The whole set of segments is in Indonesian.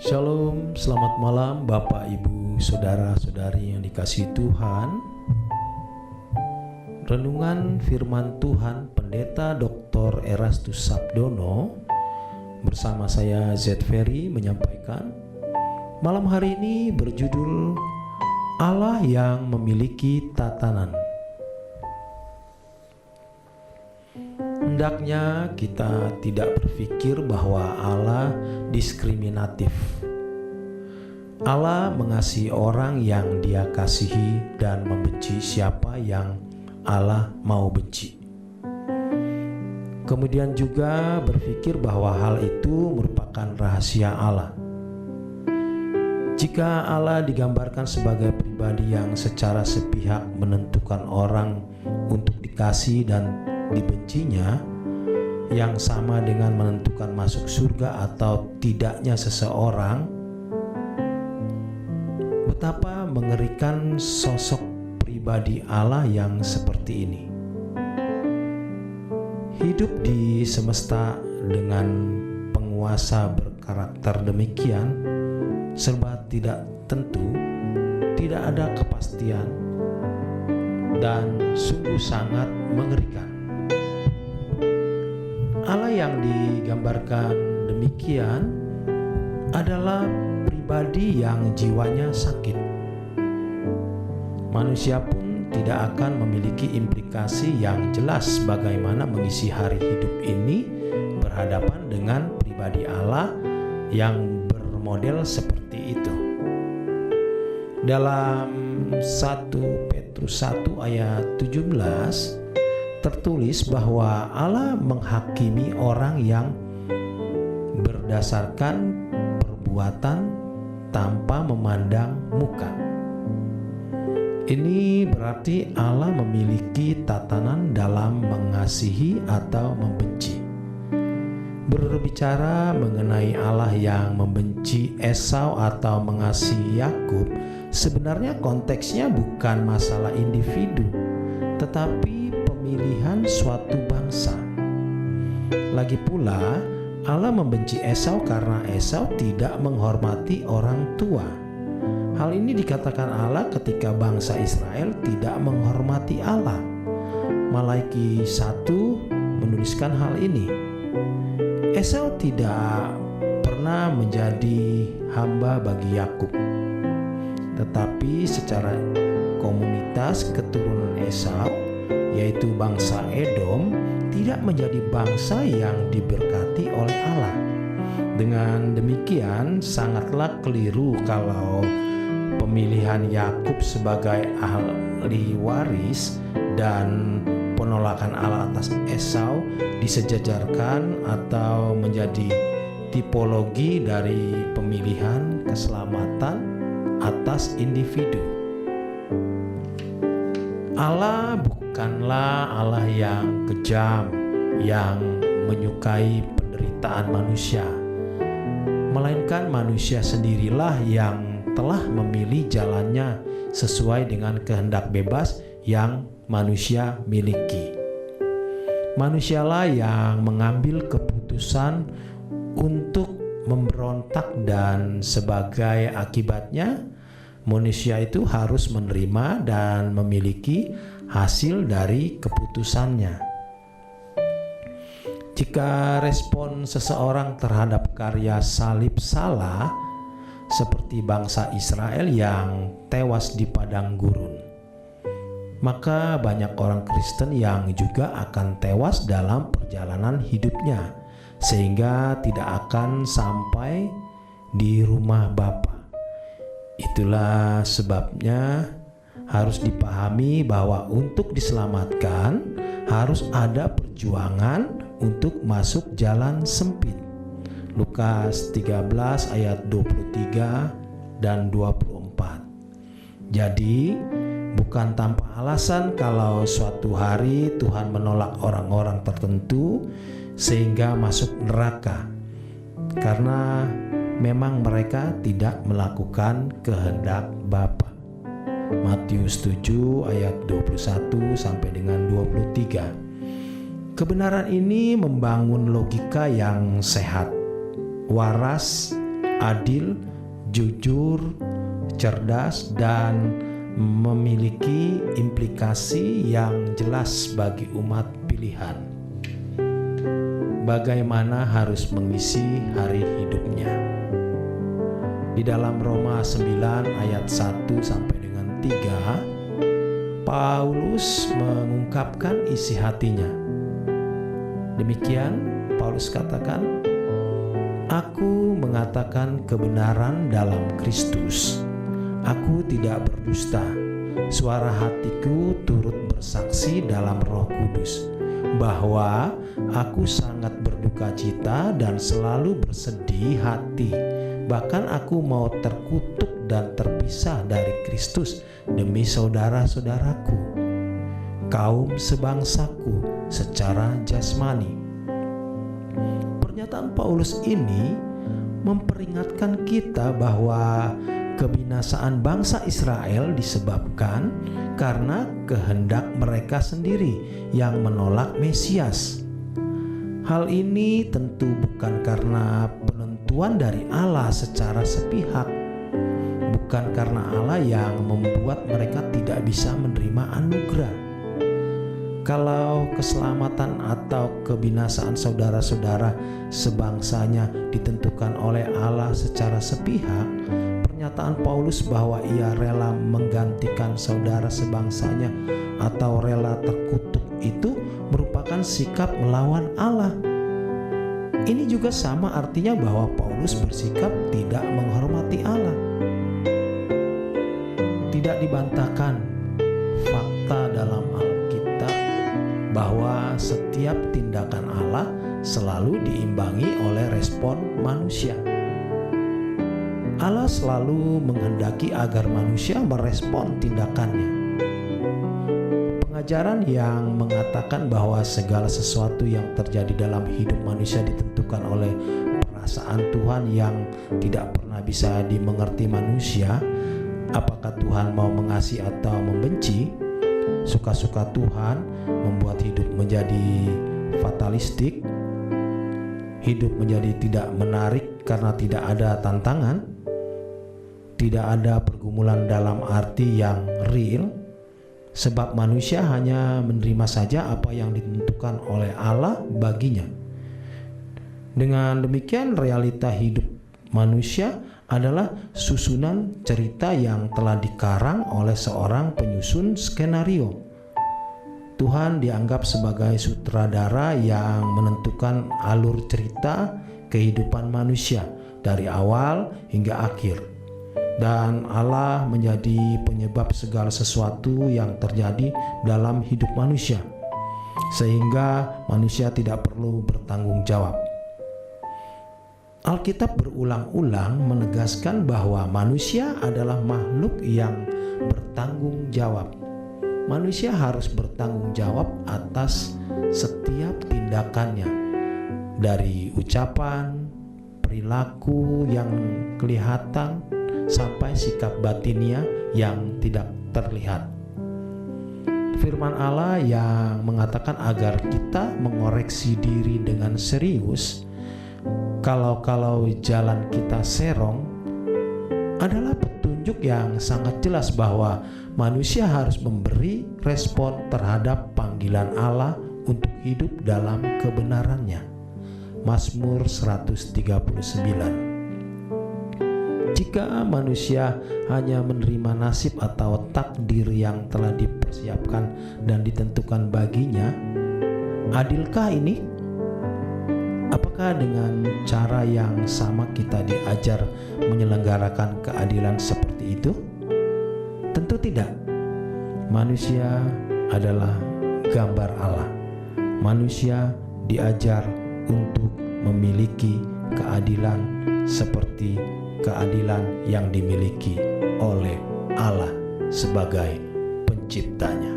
Shalom, selamat malam Bapak, Ibu, Saudara-saudari yang dikasihi Tuhan. Renungan firman Tuhan Pendeta Dr. Erastus Sabdono bersama saya Z Ferry menyampaikan. Malam hari ini berjudul Allah yang memiliki tatanan. Hendaknya kita tidak berpikir bahwa Allah diskriminatif. Allah mengasihi orang yang Dia kasihi dan membenci siapa yang Allah mau benci. Kemudian juga berpikir bahwa hal itu merupakan rahasia Allah. Jika Allah digambarkan sebagai pribadi yang secara sepihak menentukan orang untuk dikasihi dan dibencinya, yang sama dengan menentukan masuk surga atau tidaknya seseorang, betapa mengerikan sosok pribadi Allah yang seperti ini. Hidup di semesta dengan penguasa berkarakter demikian serba tidak tentu, tidak ada kepastian, dan sungguh sangat mengerikan. Allah yang digambarkan demikian adalah pribadi yang jiwanya sakit. Manusia pun tidak akan memiliki implikasi yang jelas bagaimana mengisi hari hidup ini berhadapan dengan pribadi Allah yang bermodel seperti itu. Dalam 1 Petrus 1 ayat 17 tertulis bahwa Allah menghakimi orang yang berdasarkan perbuatan tanpa memandang muka. Ini berarti Allah memiliki tatanan dalam mengasihi atau membenci. Berbicara mengenai Allah yang membenci Esau atau mengasihi Yakub, sebenarnya konteksnya bukan masalah individu, tetapi pemilihan suatu bangsa. Lagi pula, Allah membenci Esau karena Esau tidak menghormati orang tua. Hal ini dikatakan Allah ketika bangsa Israel tidak menghormati Allah. Malaiki 1 menuliskan hal ini. Esau tidak pernah menjadi hamba bagi Yakub, tetapi secara komunitas keturunan Esau, yaitu bangsa Edom, tidak menjadi bangsa yang diberkati oleh Allah. Dengan demikian, sangatlah keliru kalau pemilihan Yakub sebagai ahli waris dan penolakan Allah atas Esau disejajarkan atau menjadi tipologi dari pemilihan keselamatan atas individu. Allah bukanlah Allah yang kejam, yang menyukai penderitaan manusia, melainkan manusia sendirilah yang telah memilih jalannya sesuai dengan kehendak bebas yang manusia miliki. Manusialah yang mengambil keputusan untuk memberontak dan sebagai akibatnya manusia itu harus menerima dan memiliki hasil dari keputusannya. Jika respon seseorang terhadap karya salib salah, seperti bangsa Israel yang tewas di padang gurun, maka banyak orang Kristen yang juga akan tewas dalam perjalanan hidupnya, sehingga tidak akan sampai di rumah Bapa. Itulah sebabnya harus dipahami bahwa untuk diselamatkan harus ada perjuangan untuk masuk jalan sempit. Lukas 13 ayat 23 dan 24. Jadi bukan tanpa alasan kalau suatu hari Tuhan menolak orang-orang tertentu sehingga masuk neraka, karena memang mereka tidak melakukan kehendak Bapa. Matius 7 ayat 21 sampai dengan 23. Kebenaran ini membangun logika yang sehat, waras, adil, jujur, cerdas, dan memiliki implikasi yang jelas bagi umat pilihan. Bagaimana harus mengisi hari hidupnya? Di dalam Roma 9 ayat 1 sampai dengan 3, Paulus mengungkapkan isi hatinya. Demikian Paulus katakan, "Aku mengatakan kebenaran dalam Kristus. Aku tidak berdusta. Suara hatiku turut bersaksi dalam Roh Kudus bahwa aku sangat berduka cita dan selalu bersedih hati. Bahkan aku mau terkutuk dan terpisah dari Kristus demi saudara-saudaraku, kaum sebangsaku secara jasmani." Pernyataan Paulus ini memperingatkan kita bahwa kebinasaan bangsa Israel disebabkan karena kehendak mereka sendiri yang menolak Mesias. Hal ini tentu bukan karena penentuan dari Allah secara sepihak, bukan karena Allah yang membuat mereka tidak bisa menerima anugerah. Kalau keselamatan atau kebinasaan saudara-saudara sebangsanya ditentukan oleh Allah secara sepihak, pernyataan Paulus bahwa ia rela menggantikan saudara sebangsanya atau rela terkutuk itu merupakan sikap melawan Allah. Ini juga sama artinya bahwa Paulus bersikap tidak menghormati Allah. Tidak dibantahkan fakta dalam Alkitab bahwa setiap tindakan Allah selalu diimbangi oleh respon manusia. Allah selalu menghendaki agar manusia merespon tindakannya. Pengajaran yang mengatakan bahwa segala sesuatu yang terjadi dalam hidup manusia ditentukan oleh perasaan Tuhan yang tidak pernah bisa dimengerti manusia, apakah Tuhan mau mengasihi atau membenci, suka-suka Tuhan membuat hidup menjadi fatalistik, hidup menjadi tidak menarik karena tidak ada tantangan, tidak ada pergumulan dalam arti yang real, sebab manusia hanya menerima saja apa yang ditentukan oleh Allah baginya. Dengan demikian, realita hidup manusia adalah susunan cerita yang telah dikarang oleh seorang penyusun skenario. Tuhan dianggap sebagai sutradara yang menentukan alur cerita kehidupan manusia dari awal hingga akhir. Dan Allah menjadi penyebab segala sesuatu yang terjadi dalam hidup manusia, sehingga manusia tidak perlu bertanggung jawab. Alkitab berulang-ulang menegaskan bahwa manusia adalah makhluk yang bertanggung jawab. Manusia harus bertanggung jawab atas setiap tindakannya, dari ucapan, perilaku yang kelihatan, sampai sikap batinnya yang tidak terlihat. Firman Allah yang mengatakan agar kita mengoreksi diri dengan serius kalau jalan kita serong adalah petunjuk yang sangat jelas bahwa manusia harus memberi respon terhadap panggilan Allah untuk hidup dalam kebenarannya. Mazmur 139. Jika manusia hanya menerima nasib atau takdir yang telah dipersiapkan dan ditentukan baginya, adilkah ini? Apakah dengan cara yang sama kita diajar menyelenggarakan keadilan seperti itu? Tentu tidak. Manusia adalah gambar Allah. Manusia diajar untuk memiliki keadilan seperti keadilan yang dimiliki oleh Allah sebagai penciptanya.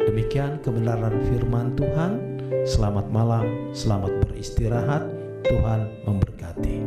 Demikian kebenaran firman Tuhan. Selamat malam, selamat beristirahat. Tuhan memberkati.